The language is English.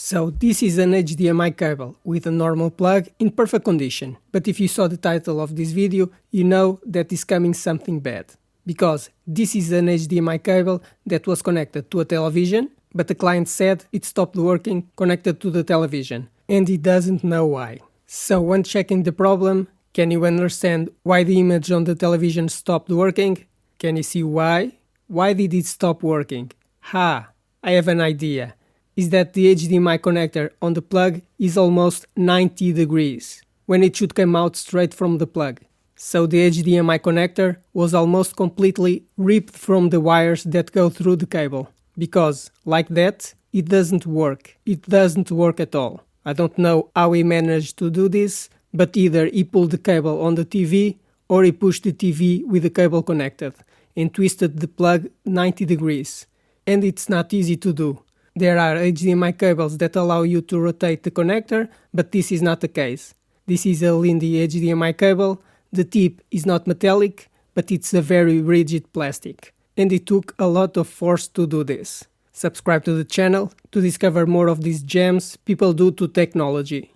So this is an HDMI cable with a normal plug in perfect condition, but if you saw the title of this video, you know that is coming something bad. Because this is an HDMI cable that was connected to a television, but the client said it stopped working connected to the television, and he doesn't know why. So when checking the problem, can you understand why the image on the television stopped working? Can you see why? Why did it stop working? Ha! I have an idea. Is that the HDMI connector on the plug is almost 90 degrees, when it should come out straight from the plug. So the HDMI connector was almost completely ripped from the wires that go through the cable. Because, like that, it doesn't work. It doesn't work at all. I don't know how he managed to do this, but either he pulled the cable on the TV, or he pushed the TV with the cable connected, and twisted the plug 90 degrees. And it's not easy to do. There are HDMI cables that allow you to rotate the connector, but this is not the case. This is a Lindy HDMI cable. The tip is not metallic, but it's a very rigid plastic. And it took a lot of force to do this. Subscribe to the channel to discover more of these gems people do to technology.